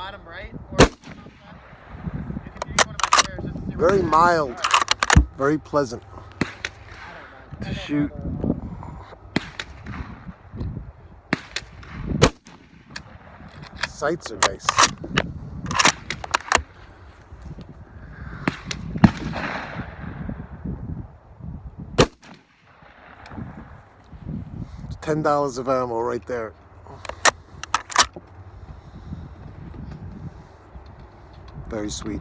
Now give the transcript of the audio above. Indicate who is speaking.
Speaker 1: bottom right or top left. You can use one of my chairs just to see
Speaker 2: Very
Speaker 1: where
Speaker 2: mild, very pleasant to shoot. Sights are nice. It's $10 of ammo right there. Very sweet.